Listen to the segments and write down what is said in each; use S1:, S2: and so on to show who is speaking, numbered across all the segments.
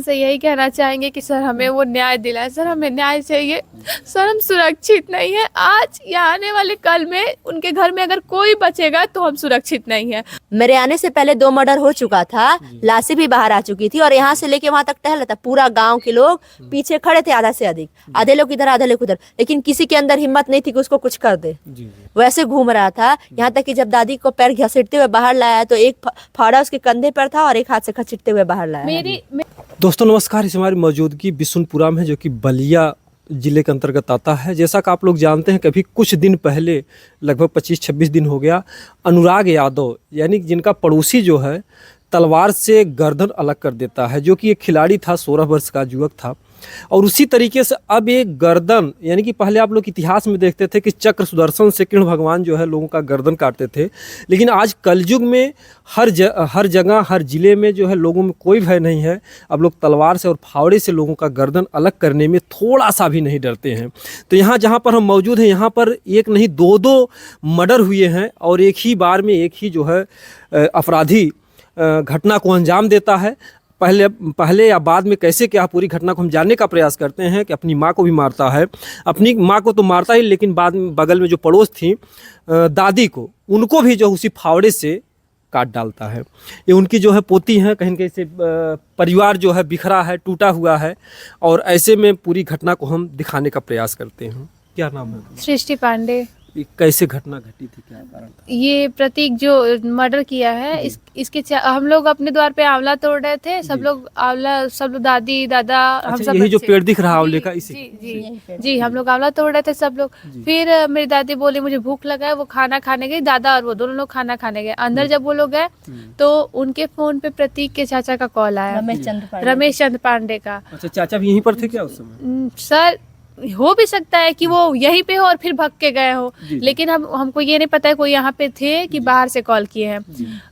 S1: से यही कहना चाहेंगे कि सर हमें वो न्याय दिलाए, सर हमें न्याय चाहिए, सर हम सुरक्षित नहीं है। आज या आने वाले कल में उनके घर में अगर कोई बचेगा तो हम सुरक्षित नहीं है।
S2: मेरे आने से पहले 2 मर्डर हो चुका था, लाशें भी बाहर आ चुकी थी और यहाँ से लेके वहां तक टहल रहा था। पूरा गांव के लोग पीछे खड़े थे, आधा से अधिक, आधे लोग इधर आधे लोग उधर, लेकिन किसी के अंदर हिम्मत नहीं थी कि उसको कुछ कर दे। वैसे घूम रहा था। यहाँ तक कि जब दादी को पैर घसीटते हुए बाहर लाया तो एक फाड़ा उसके कंधे पर था और एक हाथ से घसीटते हुए बाहर लाया।
S3: दोस्तों नमस्कार, इस हमारी मौजूदगी बिशुनपुरा में जो कि बलिया जिले के अंतर्गत आता है। जैसा कि आप लोग जानते हैं, कभी कुछ दिन पहले लगभग 25-26 दिन हो गया, अनुराग यादव यानी जिनका पड़ोसी जो है तलवार से गर्दन अलग कर देता है, जो कि एक खिलाड़ी था, 16 वर्ष का युवक था। और उसी तरीके से अब एक गर्दन, यानी कि पहले आप लोग इतिहास में देखते थे कि चक्र सुदर्शन से कृष्ण भगवान जो है लोगों का गर्दन काटते थे, लेकिन आज कलयुग में हर जगह हर जिले में जो है लोगों में कोई भय नहीं है। अब लोग तलवार से और फावड़े से लोगों का गर्दन अलग करने में थोड़ा सा भी नहीं डरते हैं। तो यहाँ जहाँ पर हम मौजूद हैं, यहाँ पर एक नहीं 2 मर्डर हुए हैं और एक ही बार में एक ही जो है अपराधी घटना को अंजाम देता है। पहले या बाद में कैसे क्या पूरी घटना को हम जानने का प्रयास करते हैं। कि अपनी माँ को भी मारता है, अपनी माँ को तो मारता ही, लेकिन बाद में बगल में जो पड़ोस थी दादी को, उनको भी जो उसी फावड़े से काट डालता है। ये उनकी जो है पोती हैं, कहीं कहीं से परिवार जो है बिखरा है, टूटा हुआ है, और ऐसे में पूरी घटना को हम दिखाने का प्रयास करते हैं। क्या नाम है?
S1: सृष्टि पांडे।
S3: कैसे घटना घटी थी, क्या कारण था?
S1: ये प्रतीक जो मर्डर किया है, इसके हम लोग अपने द्वार पे आंवला तोड़ रहे थे, सब लोग दादी दादा, हम सब
S3: यही जो पेड़ दिख रहा है आंवले का, इसी
S1: जी हम लोग आंवला तोड़ रहे थे सब लोग। फिर मेरी दादी बोली मुझे भूख लगा है, वो खाना खाने गई, दादा और वो दोनों लोग खाना खाने गए। अंदर जब वो लोग गए तो उनके फोन पे प्रतीक के चाचा का कॉल आया, रमेश चंद्र पांडे का।
S3: अच्छा, चाचा भी यहीं पर थे क्या उस समय?
S1: सर हो भी सकता है कि वो यहीं पे हो और फिर भाग के गए हो, लेकिन हमको ये नहीं पता है कोई यहाँ पे थे कि बाहर से कॉल किए हैं।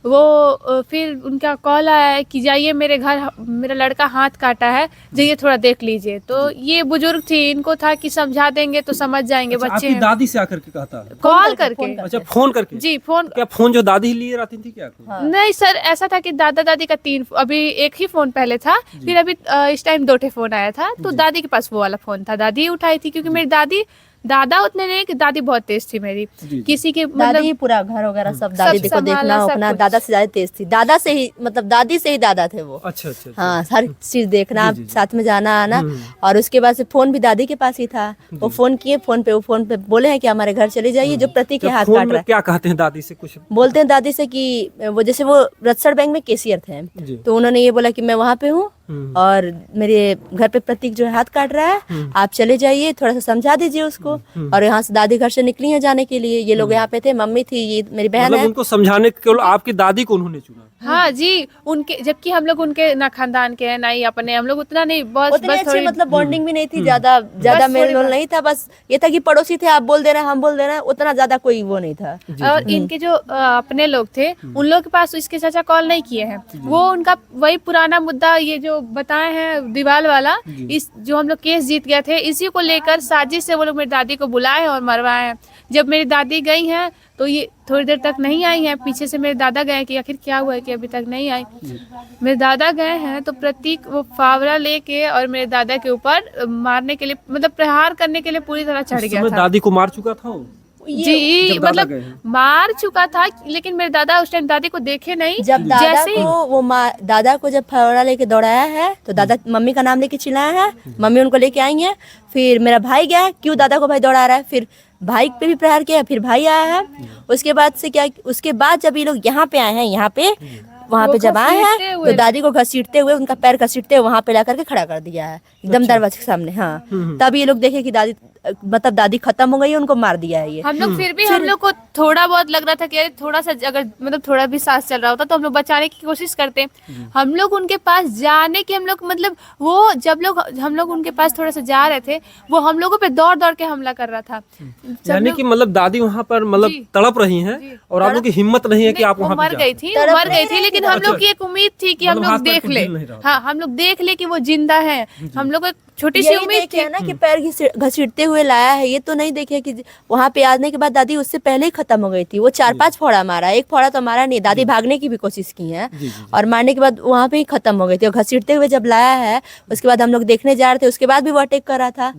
S1: वो फिर उनका कॉल आया है कि जाइए मेरे घर, मेरा लड़का हाथ काटा है, जाइए थोड़ा देख लीजिए। तो ये बुजुर्ग थी, इनको था कि समझा देंगे तो समझ जाएंगे।
S3: अच्छा,
S1: बच्चे
S3: आपकी दादी से आकर के कहता है?
S1: कॉल करके।
S3: अच्छा, फोन करके?
S1: जी फोन।
S3: क्या फोन जो दादी ही लिए रहती थी क्या?
S1: नहीं सर, ऐसा था कि दादा दादी का 3, अभी एक ही फोन पहले था, फिर अभी इस टाइम 2 फोन आया था। तो दादी के पास वो वाला फोन था, दादी उठाई थी, क्योंकि मेरी दादा उतने नहीं, कि दादी बहुत तेज थी मेरी, किसी के
S2: दादी ही पूरा घर वगैरह सब दादी को देखना अपना, दादा से ज्यादा तेज थी। दादा से ही मतलब दादी से ही दादा थे वो।
S3: अच्छा।
S2: हाँ, हर चीज देखना, साथ में जाना आना। और उसके बाद से फोन भी दादी के पास ही था। वो फोन किए, फोन पे बोले हैं कि हमारे घर चले जाइए, जो प्रतीक के हाथ काट रहा है।
S3: क्या कहते हैं दादी से? कुछ
S2: बोलते हैं दादी से कि वो, जैसे वो रत्सर बैंक में कैशियर थे, तो उन्होंने ये बोला कि मैं वहाँ पे हूँ और मेरे घर पे प्रतीक जो है हाथ काट रहा है, आप चले जाइए, थोड़ा सा समझा दीजिए उसको। और यहाँ से दादी घर से निकली है जाने के लिए। ये लोग यहाँ पे थे, मम्मी थी, ये मेरी बहन है।
S3: उनको समझाने के केवल आपकी दादी को उन्होंने चुना?
S1: हाँ जी, उनके, जबकि हम लोग उनके ना खानदान के हैं ना ही अपने, हम लोग उतना नहीं, बस
S2: अच्छी मतलब बॉन्डिंग भी नहीं थी, ज्यादा मेल जोल नहीं था। बस ये था कि पड़ोसी थे, आप बोल दे रहे हैं हम बोल दे रहे हैं, उतना ज्यादा कोई वो नहीं था।
S1: और इनके जो अपने लोग थे, उन लोग के पास इसके चाचा कॉल नहीं किए हैं। वो उनका वही पुराना मुद्दा, ये जो बताए हैं दीवार वाला, इस जो हम लोग केस जीत गए थे, इसी को लेकर साजिश से वो लोग मेरी दादी को बुलाए और मरवाए हैं। जब मेरी दादी गई हैं तो ये थोड़ी देर तक नहीं आई हैं, पीछे से मेरे दादा गए कि आखिर क्या हुआ है कि अभी तक नहीं आई। मेरे दादा गए हैं तो प्रतीक वो फावड़ा लेके और मेरे दादा के ऊपर मारने के लिए, मतलब प्रहार करने के लिए पूरी तरह चढ़ गया था।
S3: दादी को मार चुका था वो?
S1: जी, मतलब मार चुका था, लेकिन मेरे दादा उस टाइम दादी को देखे नहीं।
S2: जब दादा को जब फावड़ा लेके दौड़ाया है तो दादा मम्मी का नाम लेके चिल्लाया है, मम्मी उनको लेके आई है। फिर मेरा भाई गया, क्यों दादा को भाई दौड़ा रहा है, फिर भाई पे भी प्रहार किया, फिर भाई आया है। उसके बाद से क्या, उसके बाद जब ये लोग यहाँ पे आए हैं, यहाँ पे वहाँ पे जब आए हैं तो दादी को घसीटते हुए, उनका पैर घसीटते हुए वहाँ पे ला करके खड़ा कर दिया है, एकदम दरवाजे के सामने। हाँ, तब ये लोग देखे कि दादी, मतलब दादी खत्म हो गई है, उनको मार दिया है ये।
S1: हम लोग फिर भी हम लोग को थोड़ा बहुत लग रहा था कि थोड़ा सा अगर मतलब थोड़ा भी सांस चल रहा होता तो हम लोग बचाने की कोशिश करते। हम लोग उनके पास जाने की, हम लोग मतलब वो जब हम लोग उनके पास थोड़ा सा जा रहे थे, वो हम लोगों पे दौड़ दौड़ के हमला कर रहा था।
S3: यानी कि मतलब दादी वहाँ पर मतलब तड़प रही हैं और आप लोग की हिम्मत नहीं है कि आप वहाँ
S1: मर गई थी, लेकिन लेकिन हम लोग की एक उम्मीद थी कि हम
S3: मतलब
S1: लोग
S3: हाथ पैर
S1: देख
S3: कुछ
S1: ले,
S3: हिल नहीं रहा था।
S1: हाँ हम लोग देख ले कि वो जिंदा है। हम लोग को एक छोटी सी
S2: यही
S1: उम्मीद
S2: देखे
S1: थी
S2: है ना कि पैर घसीटते हुए लाया है, ये तो नहीं देखे कि वहां पे आने के बाद दादी उससे पहले ही खत्म हो गई थी। वो 4-5 फोड़ा मारा, एक फोड़ा तो मारा नहीं, दादी भागने की भी कोशिश की है और मारने के बाद वहां पे ही खत्म हो गई थी। और घसीटते हुए जब लाया है उसके बाद हम लोग देखने जा रहे थे, उसके बाद भी वो अटैक कर रहा था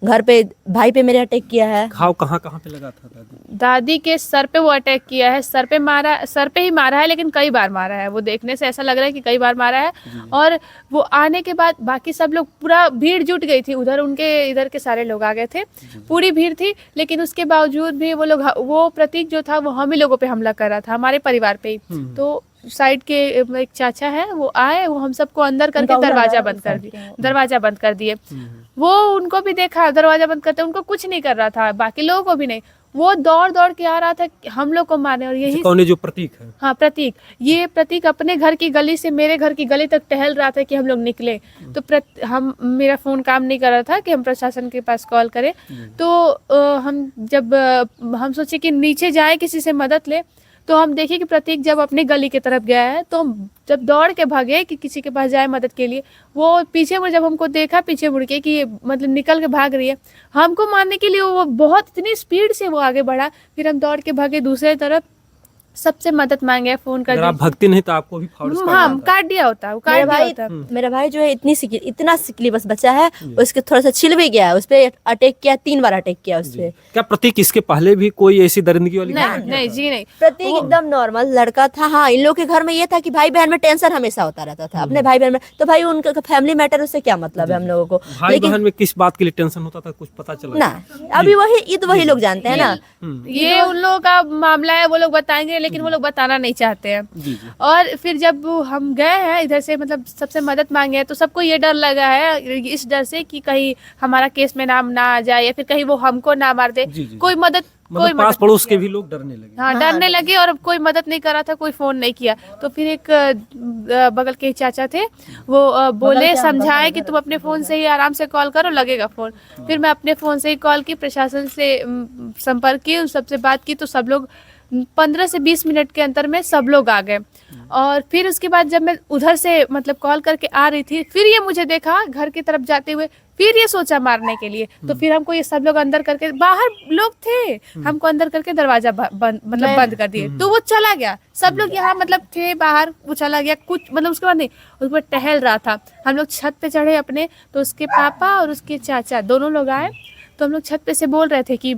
S2: घर पे, भाई पे मेरे अटैक किया है।
S3: घाव कहाँ कहाँ पे लगा था दादी?
S1: दादी के सर पे वो अटैक किया है, सर पे मारा, सर पे ही मारा है लेकिन कई बार मारा है। वो देखने से ऐसा लग रहा है कि कई बार मारा है। और वो आने के बाद बाकी सब लोग, पूरा भीड़ जुट गई थी उधर, उनके इधर के सारे लोग आ गए थे, पूरी भीड़ थी। लेकिन उसके बावजूद भी वो लोग, वो प्रतीक जो था वो हम ही लोगों पे हमला कर रहा था, हमारे परिवार पे ही। तो साइड के एक चाचा है वो आए, वो हम सबको अंदर करके दरवाजा बंद कर दिए। वो उनको भी देखा दरवाजा बंद करते, उनको कुछ नहीं कर रहा था, बाकी लोगों को भी नहीं। वो दौड़ दौड़ के आ रहा था हम लोग को मारने। और यही
S3: कौन है जो प्रतीक है?
S1: हाँ प्रतीक, ये प्रतीक अपने घर की गली से मेरे घर की गली तक टहल रहा था कि हम लोग निकले। तो हम, मेरा फोन काम नहीं कर रहा था कि हम प्रशासन के पास कॉल करें। तो हम सोचे कि नीचे जाए किसी से मदद ले, तो हम देखे कि प्रतीक जब अपने गली की तरफ गया है, तो हम जब दौड़ के भागे कि किसी के पास जाए मदद के लिए, वो पीछे मुड़, जब हमको देखा पीछे मुड़ के कि ये मतलब निकल के भाग रही है हमको मारने के लिए, वो बहुत इतनी स्पीड से वो आगे बढ़ा। फिर हम दौड़ के भागे दूसरे तरफ, सबसे मदद मांगे, फोन कर
S3: अगर आप
S1: दिया।
S3: भगते नहीं तो आपको भी फाउल
S1: हाँ काट दिया होता, वो काट दिया होता।
S2: मेरा भाई जो है इतना सिकली बस बच्चा है, उसके थोड़ा सा छिल भी गया है, उस पे अटैक किया, 3 बार अटैक किया उस पे।
S3: क्या प्रतीक इसके पहले भी कोई ऐसी दरिंदगी वाली घटना
S1: नहीं
S3: किया
S1: नहीं
S3: था?
S1: जी नहीं।
S2: प्रतीक एकदम नॉर्मल लड़का था। हाँ, इन लोग के घर में ये था कि भाई बहन में टेंशन हमेशा होता रहता था, अपने भाई बहन में। तो भाई उनका फैमिली मैटर, उससे क्या मतलब है हम लोगों को।
S3: भाई बहन में किस बात के लिए टेंशन होता था, कुछ पता चला?
S2: ना, अभी वही लोग जानते हैं ना।
S1: ये उन लोगों का मामला है, वो लोग बताएंगे, लेकिन वो लोग बताना नहीं चाहते हैं। और फिर जब हम गए हैं इधर से, मतलब सबसे मदद मांगे है, तो सबको ये डर लगा है, इस डर से कि कहीं हमारा केस में नाम ना आ जाए या फिर कहीं वो हमको ना मार दे। कोई मदद, कोई
S3: पास पड़ोस के भी लोग डरने लगे।
S1: हाँ डरने लगे, और कोई मदद नहीं कर रहा था, कोई फोन नहीं किया। तो फिर एक बगल के चाचा थे, वो बोले, समझाए कि तुम अपने फोन से ही आराम से कॉल करो, लगेगा फोन। फिर मैं अपने फोन से ही कॉल की, प्रशासन से संपर्क की, उन सबसे बात की, तो सब लोग 15 से 20 मिनट के अंतर में सब लोग आ गए। और फिर उसके बाद जब मैं उधर से मतलब कॉल करके आ रही थी, फिर ये मुझे देखा घर की तरफ जाते हुए, फिर ये सोचा मारने के लिए। तो फिर हमको ये सब लोग अंदर करके, बाहर लोग थे, हमको अंदर करके दरवाजा बंद कर दिए। तो वो चला गया, सब लोग यहाँ मतलब थे बाहर, वो चला गया कुछ, मतलब उसके बाद नहीं, उसके बाद टहल रहा था। हम लोग छत पे चढ़े अपने, तो उसके पापा और उसके चाचा दोनों लोग आए। तो हम लोग छत पे से बोल रहे थे कि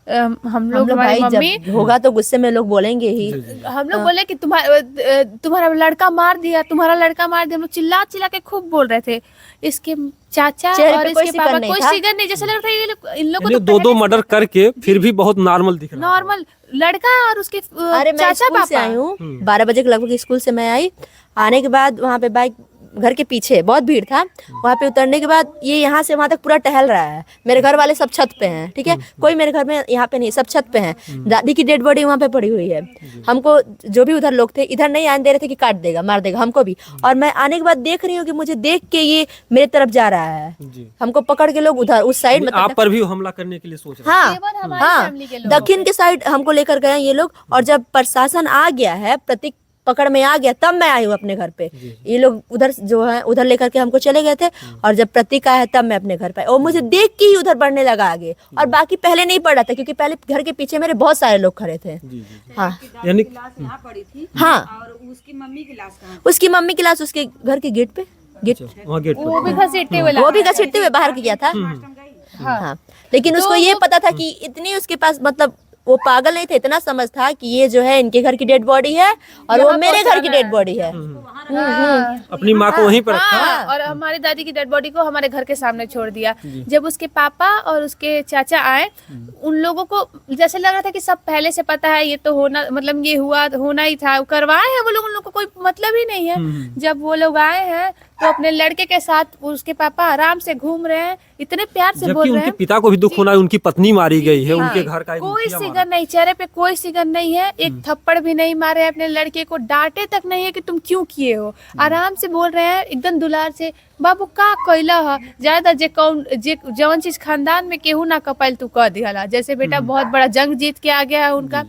S1: हम लोग हमारी मम्मी
S2: होगा तो गुस्से में लोग बोलेंगे ही।
S1: हम लोग बोले कि तुम्हारा लड़का मार दिया, तुम्हारा लड़का मार दिया। हम लोग चिल्ला चिल्ला के खूब बोल रहे थे। इसके चाचा और इसके पापा कोई सिगर नहीं, जैसे लग रहा था इन लोग को
S3: दो मर्डर करके फिर भी बहुत नॉर्मल दिख रहा है।
S1: नॉर्मल लड़का और उसके
S2: अरे मैं
S1: चाचा
S2: स्कूल से आई हूँ, 12 बजे के लगभग स्कूल से मैं आई। आने के बाद वहाँ पे बाइक, घर के पीछे बहुत भीड़ था, वहाँ पे उतरने के बाद ये यहाँ से वहाँ तक पूरा टहल रहा है। मेरे घर वाले सब छत पे हैं, ठीक है, कोई मेरे घर में यहाँ पे नहीं, सब छत पे हैं। दादी की डेड बॉडी वहाँ पे पड़ी हुई है। हमको जो भी उधर लोग थे इधर नहीं आने दे रहे थे कि काट देगा, मार देगा हमको भी। और मैं आने के बाद देख रही हूँ कि मुझे देख के ये मेरे तरफ जा रहा है, हमको पकड़ के लोग उधर उस साइड, मतलब
S3: आप पर भी हमला करने के लिए सोच रहे
S2: हाँ हाँ, दक्षिण के साइड हमको लेकर गए ये लोग। और जब प्रशासन आ गया है, प्रतीक पकड़ में आ गया, तब मैं आई हूँ अपने घर पे। ये लोग उधर जो है उधर लेकर के हमको चले गए थे। और जब प्रतीक आया तब मैं अपने घर पे, और मुझे देख के ही उधर बढ़ने लगा आगे। और बाकी पहले नहीं पड़ रहा था, क्योंकि पहले घर के पीछे मेरे बहुत सारे लोग खड़े थे। हाँ
S3: यानी
S2: हाँ,
S4: और उसकी मम्मी की लाश कहाँ?
S2: उसकी मम्मी की लाश उसके घर के गेट पे,
S3: वहाँ गेट
S1: वो भी घसीटते हुए
S2: वो भी घसीटते हुए बाहर किया था। हाँ, लेकिन उसको ये पता था कि इतनी उसके पास, मतलब वो पागल नहीं थे, इतना समझ था कि ये जो है इनके घर की डेड बॉडी है और वो मेरे घर की डेड बॉडी है।
S3: अपनी माँ को वहीं पर रखा।
S1: हाँ, और हमारी दादी की डेड बॉडी को हमारे घर के सामने छोड़ दिया। जब उसके पापा और उसके चाचा आए, उन लोगों को जैसे लग रहा था कि सब पहले से पता है, ये तो होना, मतलब ये होना ही था, करवाए हैं वो लोग, उन लोगों को कोई मतलब ही नहीं है। जब वो लोग आए हैं तो अपने लड़के के साथ उसके पापा आराम से घूम रहे हैं, इतने प्यार से बोल रहे
S3: उनके
S1: हैं।
S3: पिता को भी दुख होना है, उनकी पत्नी मारी गई है, उनके घर का एक
S1: कोई
S3: मुखिया मारा।
S1: सिगर नहीं, चेहरे पे कोई सिगर नहीं है, एक थप्पड़ भी नहीं मारे हैं अपने लड़के को, डांटे तक नहीं है कि तुम क्यों किए हो। आराम से बोल रहे हैं एकदम दुलार से, बाबू का कैला है ज्यादा, जे जवन चीज खानदान में केहू ना कपाइल तू कह दिहला, जैसे बेटा बहुत बड़ा जंग जीत के आ गया है उनका।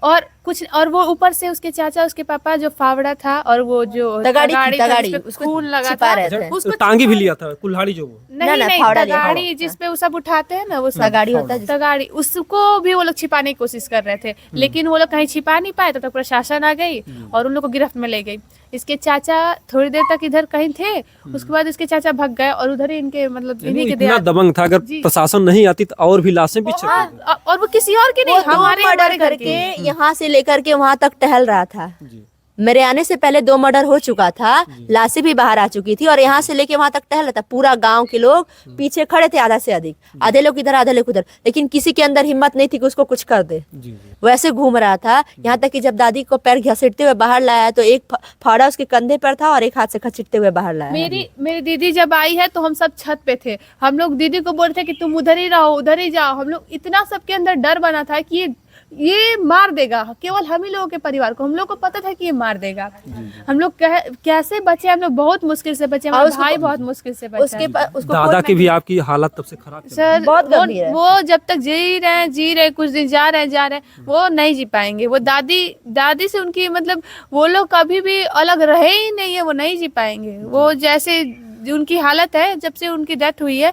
S1: और वो ऊपर से उसके चाचा उसके पापा जो फावड़ा था और वो जो
S2: तगाड़ी थी,
S1: था
S2: तगाड़ी,
S1: जिसपे
S2: उसको
S1: खून लगा
S2: छिपा
S1: था
S2: रहे थे।
S1: उसको
S3: टांगी भी लिया था, कुल्हाड़ी जो वो
S1: नहीं
S2: ना,
S1: नहीं
S2: फावड़ा लिया,
S1: तगाड़ी
S2: फावड़ा।
S1: जिसपे वो सब उठाते हैं ना वो सब
S2: तगाड़ी होता है
S1: तगाड़ी उसको भी वो लोग छिपाने की कोशिश कर रहे थे, लेकिन वो लोग कहीं छिपा नहीं पाए, तब तक प्रशासन आ गई और उन लोग को गिरफ्त में ले गई। इसके चाचा थोड़ी देर तक इधर कहीं थे, उसके बाद इसके चाचा भाग गए और उधर ही इनके मतलब इन्हीं के
S3: इतना
S1: देहात
S3: दबंग था, अगर
S1: जी।
S3: प्रशासन नहीं आती तो और भी लाशें भी
S1: हाँ, और वो किसी और की
S2: वो
S1: नहीं,
S2: दो
S1: हमारे
S2: मर्डर
S1: हमारे घर
S2: करके
S1: की।
S2: यहाँ से लेकर के वहां तक टहल रहा था।
S3: जी।
S2: मेरे आने से पहले 2 मर्डर हो चुका था, लाशें भी बाहर आ चुकी थी और यहाँ से लेके वहां तक टहल रहा था। पूरा गांव के लोग पीछे खड़े थे, आधा से अधिक, आधे लोग इधर आधे लोग उधर, लेकिन किसी के अंदर हिम्मत नहीं थी कि उसको कुछ कर दे।
S3: जी।
S2: वैसे घूम रहा था, यहाँ तक कि जब दादी को पैर घसीटते हुए बाहर लाया तो एक फाड़ा उसके कंधे पर था और एक हाथ से घसीटते हुए बाहर लाया।
S1: मेरी दीदी जब आई है तो हम सब छत पे थे, हम लोग दीदी को बोल रहे थे कि तुम उधर ही रहो, उधर ही जाओ। हम लोग इतना सबके अंदर डर बना था कि ये मार देगा, केवल हम ही लोगों के परिवार को, हम लोग को पता था कि ये मार देगा। हम लोग कैसे बचे, हम लोग बहुत मुश्किल से बचे, हमारा भाई बहुत मुश्किल से बचा।
S2: उसको
S3: दादा की भी आपकी हालत तब से खराब थी।
S1: सर
S2: बहुत गंभीर है।
S1: वो जब तक जी रहे कुछ दिन जा रहे वो नहीं जी पाएंगे। वो दादी से उनकी मतलब वो लोग कभी भी अलग रहे ही नहीं है, वो नहीं जी पाएंगे। वो जैसे उनकी हालत है जब से उनकी डेथ हुई है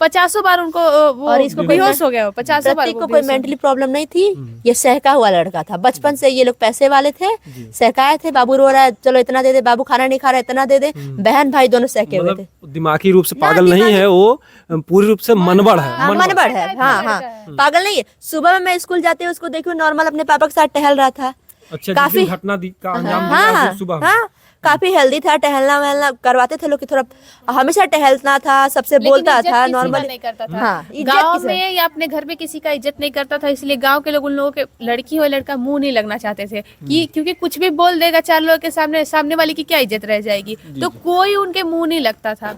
S1: 50 बार उनको वो
S2: और इसको
S1: बेहोश हो गया, 50 बार
S2: प्रतीक को कोई मेंटली प्रॉब्लम नहीं थी, ये सहका हुआ लड़का था। बचपन से ये लोग पैसे वाले थे, सहकाए थे, बाबू रो रहा है चलो इतना दे दे, बाबू खाना नहीं खा रहा है इतना दे दे, बहन भाई दोनों सहके हुए थे।
S3: मतलब दिमागी रूप से पागल नहीं है वो, पूरी रूप से मनबड़ है।
S2: हाँ, मनबड़ है, हाँ हाँ, पागल नहीं है। सुबह में मैं स्कूल जाते हुए उसको देखी नॉर्मल अपने पापा के साथ टहल रहा था।
S3: अच्छा,
S2: काफी-
S3: जिस दिन घटना का अंजाम
S2: हाँ
S3: दिया
S2: हाँ
S3: वो सुबह में।
S2: हाँ, काफी हेल्दी था, टहलना वहलना करवाते थे लोग कि थोड़ा हमेशा टहलना था, सबसे बोलता था नॉर्मल
S1: नहीं करता था।
S2: हाँ, इज्जत
S1: गांव
S2: किसे?
S1: में या अपने घर में किसी का इज्जत नहीं करता था, इसलिए गांव के लोग उन लोगों के लड़की हो लड़का मुंह नहीं लगना चाहते थे कि क्योंकि कुछ भी बोल देगा 4 लोगों के सामने वाली की क्या इज्जत रह जाएगी, तो कोई उनके मुंह नहीं लगता था।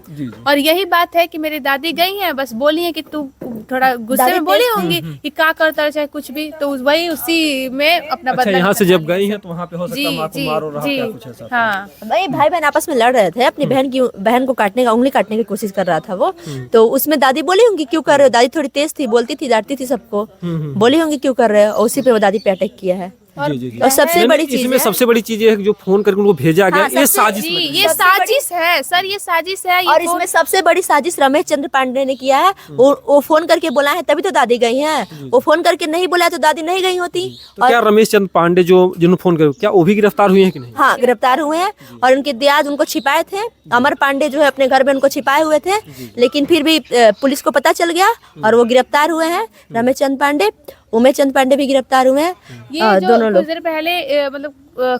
S1: और यही बात है कि मेरी दादी गई है, बस बोली है कि तू थोड़ा गुस्से में बोली होंगी कि क्या करता है चाहे कुछ भी, तो वही उसी में अपना
S3: अच्छा,
S1: बदला
S3: यहाँ से
S1: निकालना
S3: जब गई हैं तो वहाँ पे हो सकता है माँ को मारो रहा क्या कुछ ऐसा।
S1: हाँ
S2: भाई बहन आपस में लड़ रहे थे, अपनी बहन को काटने का उंगली काटने की कोशिश कर रहा था वो, तो उसमें दादी बोली होंगी क्यों कर रहे हो। दादी थोड़ी तेज थी, बोलती थी, डांटती थी सबको, बोली होंगी क्यों कर रहे हो, और उसी पे वो दादी पे अटैक किया है।
S3: जी, जी, जी।
S2: और सबसे बड़ी चीज
S3: इसमें
S2: है,
S3: सबसे बड़ी चीज ये है कि जो फोन करके उनको भेजा गया,
S2: हाँ,
S3: ये
S2: सबसे-
S3: साजिश
S1: जी,
S3: लग रही है।
S1: ये साजिश है सर, ये साजिश है।
S2: और इसमें सबसे बड़ी साजिश रमेश चंद्र पांडे ने किया है। वो फोन करके बोला है तभी तो दादी गई हैं, वो फोन करके नहीं बोला तो दादी नहीं गई होती।
S3: तो क्या रमेश चंद्र पांडे जो जिन्होंने फोन कर, क्या वो भी गिरफ्तार हुए हैं कि नहीं?
S2: हाँ, गिरफ्तार हुए हैं और उनके दियाद उनको छिपाए थे। अमर पांडे जो है अपने घर में उनको छिपाए हुए थे, लेकिन फिर भी पुलिस को पता चल गया और वो गिरफ्तार हुए हैं। रमेश चंद्र पांडे, उमेश चंद पांडे भी गिरफ्तार हुए हैं।
S1: ये जो
S2: दोनों लोग
S1: कुछ देर पहले मतलब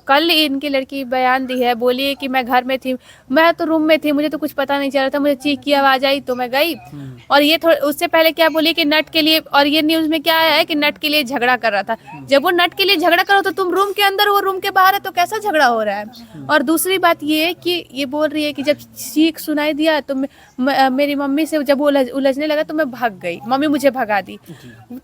S1: कल इनकी लड़की बयान दी है, बोली है कि मैं घर में थी, मैं तो रूम में थी, मुझे तो कुछ पता नहीं चल रहा था, मुझे चीख की आवाज आई तो मैं गई। और ये उससे पहले क्या बोली कि नट के लिए, और ये न्यूज में क्या आया है कि नट के लिए झगड़ा कर रहा था। जब वो नट के लिए झगड़ा करो तो तुम रूम के अंदर, वो रूम के बाहर है, तो कैसा झगड़ा हो रहा है। और दूसरी बात ये कि ये बोल रही है कि जब चीख सुनाई दिया तो मेरी मम्मी से जब वो उलझने लगा तो मैं भाग गई, मम्मी मुझे भगा दी।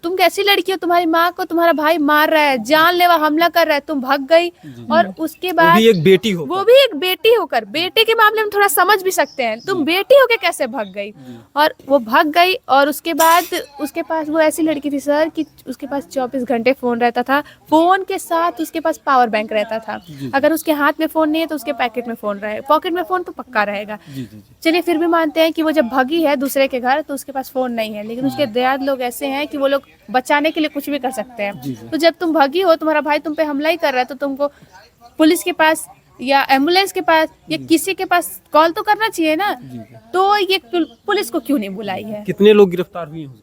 S1: तुम कैसी लड़की हो, तुम्हारी माँ को तुम्हारा भाई मार रहा है, जानलेवा हमला कर रहा है, तुम भाग गई। और उसके बाद
S3: वो भी एक बेटी हो,
S1: वो भी एक बेटी होकर, बेटे के मामले में थोड़ा समझ भी सकते हैं, तुम बेटी होकर कैसे भाग गई। और वो भाग गई और उसके बाद उसके पास, वो ऐसी लड़की थी सर कि उसके पास 24 घंटे फोन रहता था, फोन के साथ उसके पास पावर बैंक रहता था। अगर उसके हाथ में फोन नहीं है तो उसके पैकेट में फोन रहे, पॉकेट में फोन तो पक्का रहेगा। चलिए फिर भी मानते हैं कि वो जब भागी है दूसरे के घर तो उसके पास फोन नहीं है, लेकिन उसके दयाद लोग ऐसे हैं कि वो लोग बचाने के लिए कुछ भी कर सकते हैं। तो जब तुम भागी हो, तुम्हारा भाई तुम पे हमला ही कर रहा है, तो तुमको पुलिस के पास या एम्बुलेंस के पास या किसी के पास कॉल तो करना चाहिए ना। तो ये पुलिस को क्यों नहीं बुलाई है।
S3: कितने लोग गिरफ्तार हुए हैं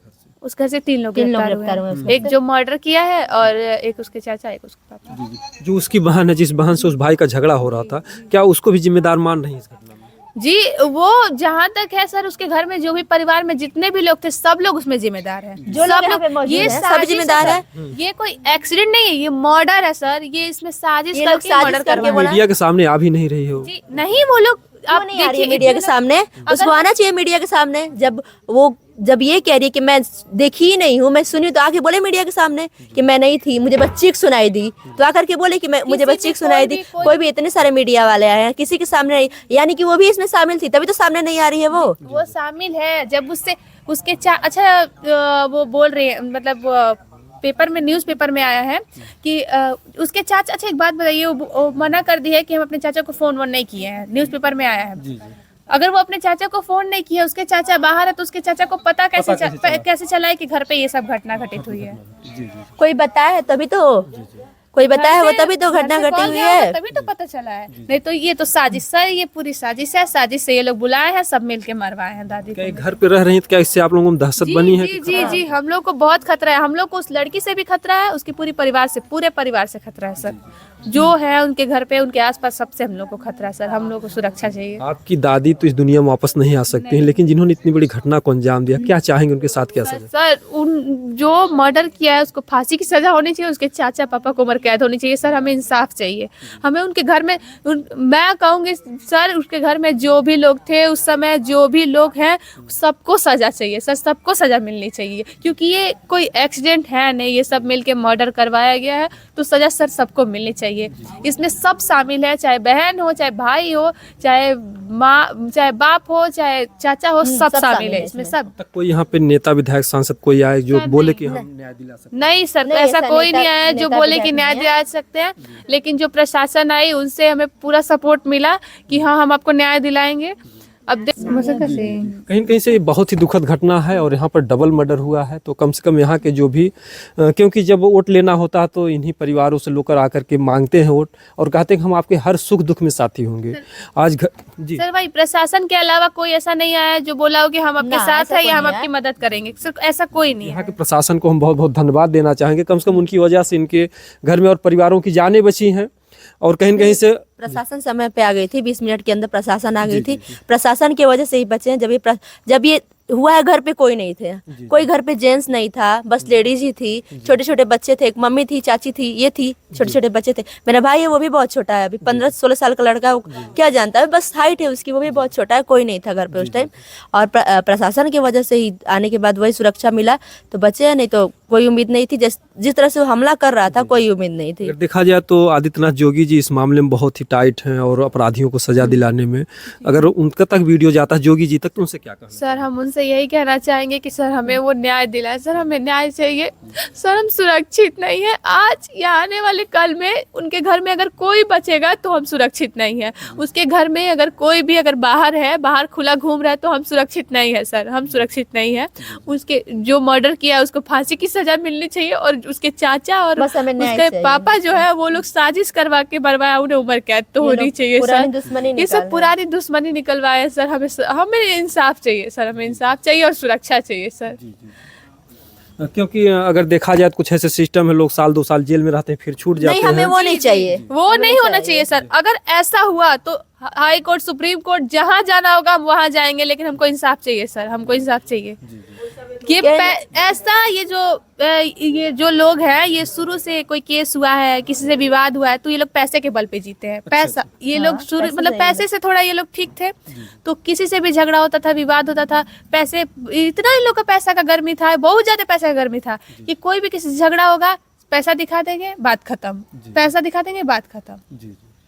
S1: उस घर से 3 लोग
S2: तीन लोग
S1: गिरफ्तार
S2: गिरफ्तार
S1: हुए
S2: हुए
S1: हैं। एक जो मर्डर किया है और एक उसके चाचा, एक उसके पापा।
S3: जो उसकी बहन है, जिस बहन से उस भाई का झगड़ा हो रहा था, क्या उसको भी जिम्मेदार मान रही है इस घटना में?
S1: जी, वो जहाँ तक है सर, उसके घर में जो भी परिवार में जितने भी लोग थे सब लोग उसमें जिम्मेदार हैं।
S2: जो लोग यहाँ पे मौजूद हैं, सब
S1: साजिश
S2: जिम्मेदार
S1: है सर। ये कोई एक्सीडेंट नहीं है, ये मर्डर है सर। ये इसमें साजिश
S2: ये लोग
S1: करके
S2: साजिश
S1: मर्डर
S2: करके
S1: करके
S2: बोला।
S3: मीडिया के सामने आ भी नहीं रही हो।
S1: जी नहीं, वो लोग
S2: क्यों नहीं आ रही है मीडिया के सामने? उसको आना चाहिए मीडिया के सामने। जब ये कह रही है कि मैं देखी ही नहीं हूँ, मैं सुनी, तो आके बोले मीडिया के सामने कि मैं नहीं थी, मुझे बस चीख सुनाई दी, तो आकर के बोले कि मुझे बस चीख सुनाई दी। कोई भी इतने सारे मीडिया वाले आए हैं, किसी के सामने नहीं, यानी कि वो भी इसमें शामिल थी, तभी तो सामने नहीं आ रही है। वो
S1: शामिल है। जब उससे उसके अच्छा वो बोल रहे हैं, मतलब पेपर में न्यूज़पेपर में आया है कि उसके चाचा, अच्छा एक बात बताइए, वो मना कर दी है कि हम अपने चाचा को फ़ोन वोन नहीं किए हैं, न्यूज़पेपर में आया है। अगर वो अपने चाचा को फ़ोन नहीं किया, उसके चाचा बाहर है, तो उसके चाचा को पता कैसे चला है कि घर पे ये सब घटना घटित हुई है?
S2: कोई बताया है तभी तो, कोई बताया है वो तभी तो घटना घटी हुई है।
S1: तभी तो पता चला है, नहीं तो ये तो साजिश सर, ये पूरी साजिश है। साजिश से ये लोग बुलाए हैं, सब मिलके मरवाए हैं दादी को।
S3: घर पे रह रही हैं तो क्या इससे आप लोगों को दहशत बनी है?
S1: जी, हम लोग को बहुत खतरा है। हम लोग को उस लड़की से भी खतरा है, उसकी पूरी परिवार से, पूरे परिवार से खतरा है सर। जो है उनके घर पे, उनके आसपास, सबसे हम लोग को खतरा है सर। हम लोग को सुरक्षा चाहिए।
S3: आपकी दादी तो इस दुनिया में वापस नहीं आ सकती हैं, लेकिन जिन्होंने इतनी बड़ी घटना को अंजाम दिया, क्या चाहेंगे उनके साथ क्या सजा?
S1: सर उन जो मर्डर किया है उसको फांसी की सजा होनी चाहिए, उसके चाचा पापा को उम्र कैद होनी चाहिए सर। हमें इंसाफ चाहिए। हमें उनके घर में, मैं कहूँगी सर, उसके घर में जो भी लोग थे उस समय, जो भी लोग हैं, सबको सजा चाहिए सर, सबको सजा मिलनी चाहिए। क्योंकि ये कोई एक्सीडेंट है नहीं, ये सब मिलके मर्डर करवाया गया है, तो सजा सर सबको मिलनी चाहिए। इसमें सब शामिल है, चाहे बहन हो, चाहे भाई हो, चाहे माँ, चाहे बाप हो, चाहे चाचा हो, सब शामिल है इसमें सब।
S3: तक कोई यहाँ पे नेता, विधायक, सांसद कोई आए जो बोले कि हम न्याय दिला सकते हैं?
S1: नहीं सर, ऐसा कोई नहीं आया जो बोले कि न्याय दिला सकते हैं। लेकिन जो प्रशासन आई, उनसे हमें पूरा सपोर्ट मिला कि हाँ, हम आपको न्याय दिलाएंगे। अब
S3: कहीं कहीं से बहुत ही दुखद घटना है और यहाँ पर डबल मर्डर हुआ है, तो कम से कम यहाँ के जो भी, क्योंकि जब वोट लेना होता है तो इन्हीं परिवारों से लोग आकर के मांगते हैं वोट और कहते हैं कि हम आपके हर सुख दुख में साथी होंगे। आज जी
S1: सर भाई, प्रशासन के अलावा कोई ऐसा नहीं आया जो बोला हो कि हम आपके साथ है या हम आपकी मदद करेंगे। सिर्फ ऐसा कोई नहीं है।
S3: यहाँ के प्रशासन को हम बहुत बहुत धन्यवाद देना चाहेंगे। कम से कम उनकी वजह से इनके घर में और परिवारों की जानें बची हैं। और कहीं न कहीं से
S2: प्रशासन समय पे आ गई थी, 20 मिनट के अंदर प्रशासन आ गई थी। प्रशासन की वजह से ही बचे हैं। जब ये हुआ है, घर पे कोई नहीं थे, कोई घर पे जेंट्स नहीं था, बस लेडीज ही थी, छोटे छोटे बच्चे थे, एक मम्मी थी, चाची थी, ये थी, छोटे छोटे बच्चे थे। मेरा भाई है, वो भी बहुत छोटा है, अभी 15-16 साल का लड़का, क्या जानता है, बस हाइट है उसकी, वो भी बहुत छोटा है, कोई नहीं था घर पे उस टाइम। और प्रशासन की वजह से ही आने के बाद वही सुरक्षा मिला तो बचे हैं, नहीं तो कोई उम्मीद नहीं थी। जिस तरह से वो हमला कर रहा था, कोई उम्मीद नहीं थी।
S3: अगर देखा जाए तो आदित्यनाथ जोगी जी इस मामले में बहुत ही टाइट हैं और अपराधियों को सजा दिलाने में, अगर उनका तक वीडियो जाता है जोगी जी तक, तो उनसे क्या कहना?
S1: सर हम उनसे यही कहना चाहेंगे कि सर हमें वो न्याय दिलाए। सर हमें न्याय चाहिए सर, हम सुरक्षित नहीं है। आज या आने वाले कल में उनके घर में अगर कोई बचेगा तो हम सुरक्षित नहीं है। उसके घर में अगर कोई भी अगर बाहर है, बाहर खुला घूम रहा है, तो हम सुरक्षित नहीं है सर, हम सुरक्षित नहीं है। उसके जो मर्डर किया उसको फांसी की सजा मिलनी चाहिए और उसके चाचा और उसके पापा जो है वो लोग साजिश करवा के बरवाया, उन्हें उम्र कैद तो होनी चाहिए सर। ये सब पुरानी दुश्मनी निकलवाए सर। हमें इंसाफ चाहिए सर, हमें इंसाफ चाहिए और सुरक्षा चाहिए सर।
S3: क्योंकि अगर देखा जाए तो कुछ ऐसे सिस्टम है, लोग 1-2 साल जेल में रहते हैं फिर छूट जाते हैं।
S2: हमें वो नहीं चाहिए,
S1: वो नहीं होना चाहिए सर। अगर ऐसा हुआ तो हाई कोर्ट, सुप्रीम कोर्ट, जहाँ जाना होगा हम वहाँ जाएंगे, लेकिन हमको इंसाफ चाहिए सर, हमको इंसाफ चाहिए। ये ऐसा ये जो लोग हैं, ये शुरू से कोई केस हुआ है, किसी से विवाद हुआ है, तो ये लोग पैसे के बल पे जीते हैं। पैसा, ये लोग शुरू मतलब पैसे से थोड़ा ये लोग ठीक थे, तो किसी से भी झगड़ा होता था, विवाद होता था, पैसे, इतना इन लोग का पैसा का गर्मी था, बहुत ज्यादा पैसा का गर्मी था कि कोई भी किसी से झगड़ा होगा, पैसा दिखा देंगे, बात खत्म, पैसा दिखा देंगे, बात खत्म,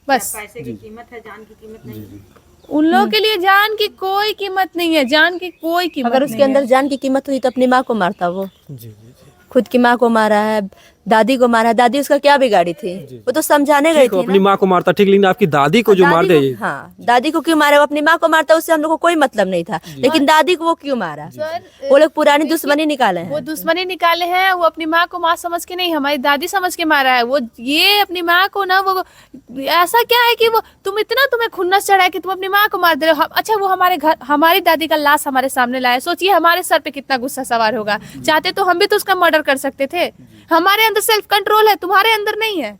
S1: बस।
S4: पैसे की कीमत है, जान की कीमत नहीं है।
S1: उन लोगों के लिए जान की कोई कीमत नहीं है, जान की कोई कीमत
S2: अगर उसके अंदर जान की कीमत हुई तो अपनी माँ को मारता वो। खुद की माँ को मारा है, दादी को मारा। दादी उसका क्या बिगाड़ी थी, वो तो समझाने गई थी।
S3: अपनी माँ को मारता ठीक, लेकिन आपकी दादी को जो मार दे,
S2: हाँ, दादी को क्यों मारा? वो अपनी माँ को मारता, उससे हम लोग को कोई मतलब नहीं था, लेकिन दादी को वो क्यों मारा? वो लोग पुरानी दुश्मनी निकाले हैं।
S1: वो दुश्मनी निकाले हैं, वो अपनी माँ को माँ समझ के नहीं, हमारी दादी समझ के मारा है। वो ये अपनी माँ को ना, वो ऐसा क्या है कि वो तुम्हें खुन्नस चढ़ा है कि तुम अपनी माँ को मार दे रहे हो। अच्छा, वो हमारे घर हमारी दादी का लाश हमारे सामने लाया, सोचिए हमारे सर पे कितना गुस्सा सवार होगा। चाहते तो हम भी तो उसका मर्डर कर सकते थे। हमारे अंदर सेल्फ कंट्रोल है, तुम्हारे अंदर नहीं है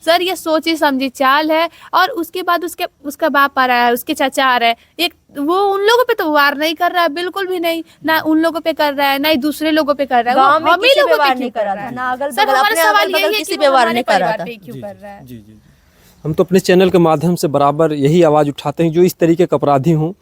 S1: सर। ये सोची समझी चाल है। और उसके बाद उसका बाप आ रहा है, उसके चाचा आ रहा है, एक वो उन लोगों पे तो वार नहीं कर रहा है, बिल्कुल भी नहीं, ना उन लोगों पे कर रहा है, ना ही दूसरे लोगों पे कर रहा है।
S2: गाँव में
S1: हम ही
S2: किसी पे
S1: लोगों पे
S2: वार
S1: क्यों
S2: नहीं कर रहा था, ना अगल
S1: सर,
S2: बगल,
S1: हमारा
S2: अपने
S1: सवाल
S2: अगल
S1: यही
S2: बगल
S1: है
S2: किसी
S1: कि
S2: पे
S1: वो
S2: वार
S1: हमारे
S2: नहीं कर रहा
S1: परिवार
S2: था।
S1: पे क्यों कर रहा है।
S3: हम तो अपने चैनल के माध्यम से बराबर यही आवाज़ उठाते हैं, जो इस तरीके के अपराधी हों,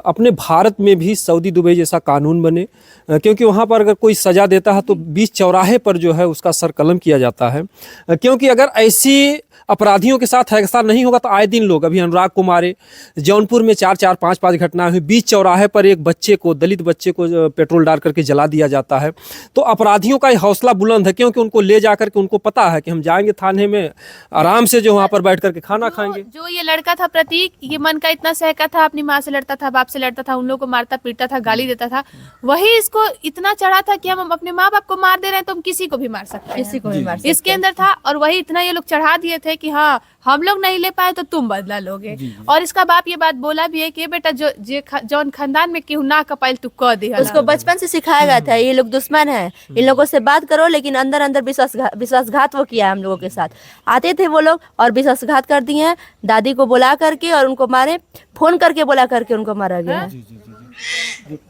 S3: अपने भारत में भी सऊदी दुबई जैसा कानून बने, क्योंकि वहाँ पर अगर कोई सज़ा देता है तो बीच चौराहे पर जो है उसका सर कलम किया जाता है। क्योंकि अगर ऐसी अपराधियों के साथ ऐसा नहीं होगा तो आए दिन लोग, अभी अनुराग को मारे, जौनपुर में 4-4, 5-5 घटनाएं हुई, बीच चौराहे पर एक बच्चे को, दलित बच्चे को पेट्रोल डाल करके जला दिया जाता है। तो अपराधियों का हौसला बुलंद है, क्योंकि उनको ले जा करके उनको पता है कि हम जाएंगे थाने में आराम से जो वहाँ पर बैठ करके खाना खाएंगे।
S1: जो ये लड़का था प्रतीक, ये मन का इतना सहका था, अपनी माँ से लड़ता था, बाप से लड़ता था, उन लोगों को मारता पीटता था, गाली देता था, वही इसको इतना चढ़ा था कि हम अपने माँ बाप को मार दे रहे हैं तो हम किसी को भी मार सकते हैं,
S2: किसी को भी मार सकते
S1: इसके अंदर था। और वही इतना ये लोग चढ़ा दिए थे कि हाँ हम लोग नहीं ले पाए तो तुम बदला लोगे। और इसका बाप ये बात बोला भी है कि बेटा जौन खानदान में केहू ना कपाइल तू कह दे।
S2: उसको बचपन से सिखाया गया था ये लोग दुश्मन है, इन लोगों से बात करो, लेकिन अंदर अंदर विश्वासघात वो किया है हम लोगों के साथ। आते थे वो लोग और विश्वासघात कर दिए हैं, दादी को बुला करके और उनको मारे, फोन करके बुला करके उनको मारा गया है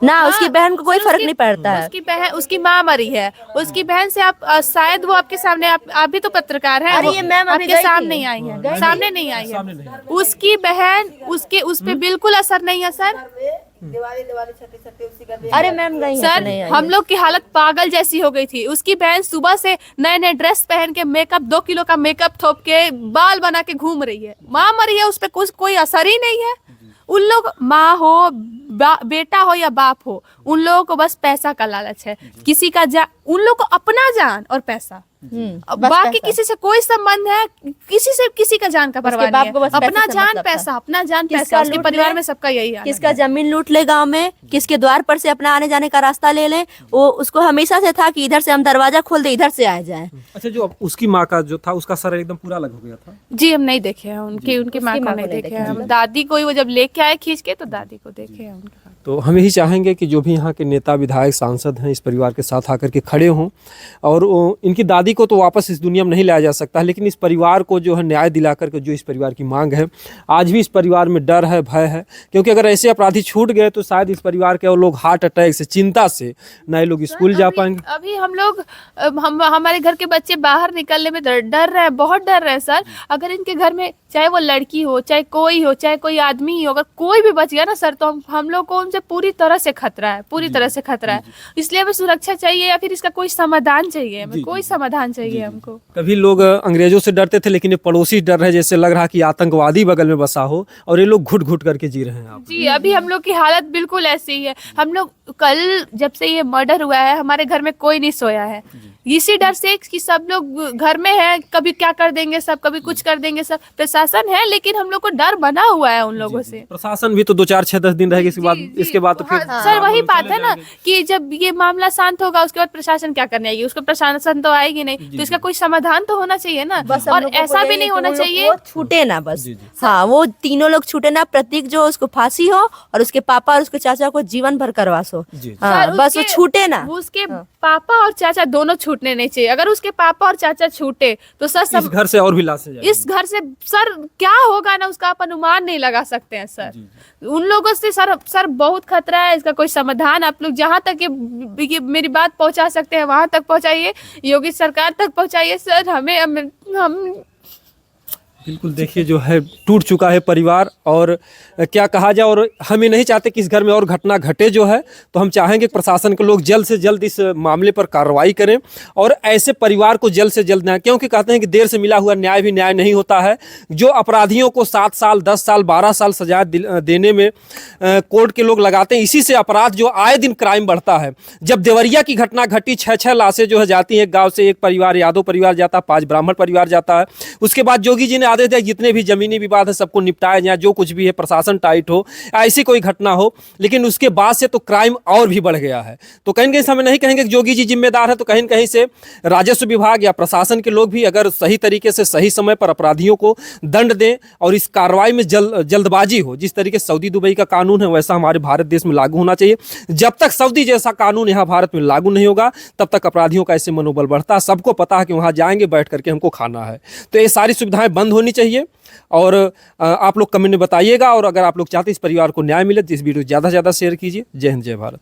S2: ना। उसकी बहन को कोई फर्क नहीं पड़ता है।
S1: उसकी बहन, उसकी माँ मरी है, उसकी बहन से आप शायद वो आपके सामने, आप भी तो पत्रकार हैं,
S2: अरे ये मैम अभी
S1: आपके सामने नहीं आई है, सामने नहीं आई है। उसकी बहन, उसके उस पे बिल्कुल असर नहीं है सर।
S2: अरे मैम गई है तो
S1: सर
S2: नहीं आई
S1: हम लोग की हालत पागल जैसी हो गई थी। उसकी बहन सुबह से नए नए ड्रेस पहन के, मेकअप 2 किलो का मेकअप थोप के, बाल बना के घूम रही है। माँ मरी है, उस पे कुछ कोई असर ही नहीं है। उन लोग, माँ हो, बेटा हो या बाप हो, उन लोगों को बस पैसा का लालच है। किसी का उन लोग को अपना जान और पैसा, बाकी किसी से कोई संबंध है, किसी से किसी का जान का परवाह नहीं है। अपना जान पैसा, अपना जान पैसा। उसके परिवार में सबका यही है।
S2: किसका जमीन लूट ले गांव में, किसके द्वार पर से अपना आने जाने का रास्ता ले ले, वो उसको हमेशा से था कि इधर से हम दरवाजा खोल दे, इधर से आ जाए।
S3: अच्छा, जो उसकी माँ का जो था उसका सर एकदम पूरा अलग हो गया था।
S1: जी हम नहीं देखे हैं उनकी माँ को नहीं देखे हैं हम। दादी को ही वो जब लेके आए खींच के, तो दादी को देखे हैं उनके।
S3: तो हम यही चाहेंगे कि जो भी यहाँ के नेता, विधायक, सांसद हैं, इस परिवार के साथ आकर के खड़े हों। और इनकी दादी को तो वापस इस दुनिया में नहीं लाया जा सकता, लेकिन इस परिवार को जो है न्याय दिला करके, जो इस परिवार की मांग है, आज भी इस परिवार में डर है, भय है। क्योंकि अगर ऐसे अपराधी छूट गए तो शायद इस परिवार के और लोग हार्ट अटैक से, चिंता से नए लोग स्कूल जा पाएंगे।
S1: अभी हम लोग, हमारे घर के बच्चे बाहर निकलने में डर रहे हैं, बहुत डर रहे हैं सर। अगर इनके घर में चाहे वो लड़की हो, चाहे कोई आदमी ही हो, अगर कोई भी बच गया ना सर, तो हम लोग को उनसे पूरी तरह से खतरा है, पूरी तरह से खतरा है। इसलिए हमें सुरक्षा चाहिए, या फिर इसका कोई समाधान चाहिए, हमें कोई समाधान चाहिए हमको।
S3: कभी लोग अंग्रेजों से डरते थे, लेकिन ये पड़ोसी डर रहे, जैसे लग रहा कि आतंकवादी बगल में बसा हो, और ये लोग घुट घुट करके जी रहे हैं। आप
S1: जी अभी हम लोग की हालत बिल्कुल ऐसी ही है। हम लोग कल जब से ये मर्डर हुआ है, हमारे घर में कोई नहीं सोया है, इसी डर से कि सब लोग घर में है, कभी क्या कर देंगे सब, कभी कुछ कर देंगे सब। प्रशासन है, लेकिन हम लोग को डर बना हुआ है उन लोगों से।
S3: प्रशासन भी तो 2, 4, 6, 10 दिन रहेगी, इसके बाद तो फिर
S1: सर वही बात है ना कि जब ये मामला शांत होगा, उसके बाद प्रशासन क्या करने आएगी? उसको प्रशासन तो आएगी नहीं, तो इसका कोई समाधान तो होना चाहिए ना। और ऐसा भी नहीं होना चाहिए
S2: छूटे ना बस। हाँ, वो तीनों लोग छूटे ना, प्रतीक जो उसको फांसी हो, और उसके पापा और उसके चाचा को जीवन भर करवास हो। हाँ, बस वो छूटे ना।
S1: उसके पापा और चाचा दोनों छूटने नहीं चाहिए। अगर उसके पापा और चाचा छूटे तो सर
S3: इस घर से और भी लाशें जाएंगी।
S1: इस घर से सर क्या होगा ना, उसका आप अनुमान नहीं लगा सकते हैं सर। उन लोगों से सर बहुत खतरा है। इसका कोई समाधान आप लोग जहाँ तक ये मेरी बात पहुंचा सकते हैं वहां तक पहुंचाइए, योगी सरकार तक पहुंचाइए सर। हम
S3: बिल्कुल, देखिए जो है टूट चुका है परिवार, और क्या कहा जाए। और हम ये नहीं चाहते कि इस घर में और घटना घटे जो है, तो हम चाहेंगे कि प्रशासन के लोग जल्द से जल्द इस मामले पर कार्रवाई करें और ऐसे परिवार को जल्द से जल्द न्याय, क्योंकि कहते हैं कि देर से मिला हुआ न्याय भी न्याय नहीं होता है। जो अपराधियों को 7 साल, 10 साल, 12 साल सजा देने में कोर्ट के लोग लगाते हैं, इसी से अपराध जो आए दिन क्राइम बढ़ता है। जब देवरिया की घटना घटी, 6 लाशें जो है जाती हैं गाँव से, एक परिवार यादव परिवार जाता है, 5 ब्राह्मण परिवार जाता है। उसके बाद जोगी जी ने आदेश दिया जितने भी जमीनी विवाद है सबको निपटाया जाए, जो कुछ भी है प्रशासन टाइट हो, ऐसी कोई घटना हो। लेकिन उसके बाद से तो क्राइम और भी बढ़ गया है। तो कहीं कहीं से हमें नहीं कहेंगे कि जोगी जी जिम्मेदार है, तो कहीं कहीं से राजस्व विभाग या प्रशासन के लोग भी अगर सही तरीके से सही समय पर अपराधियों को दंड दें और इस कार्रवाई में जल्दबाजी हो, जिस तरीके से सऊदी दुबई का कानून है वैसा हमारे भारत देश में लागू होना चाहिए। जब तक सऊदी जैसा कानून यहाँ भारत में लागू नहीं होगा, तब तक अपराधियों का ऐसे मनोबल बढ़ता है। सबको पता है कि वहाँ जाएंगे, बैठ करके हमको खाना है। तो ये सारी सुविधाएं बंद होनी चाहिए। और आप लोग कमेंट में बताइएगा, और अगर आप लोग चाहते इस परिवार को न्याय मिले तो इस वीडियो ज़्यादा से ज़्यादा शेयर कीजिए। जय हिंद, जय भारत।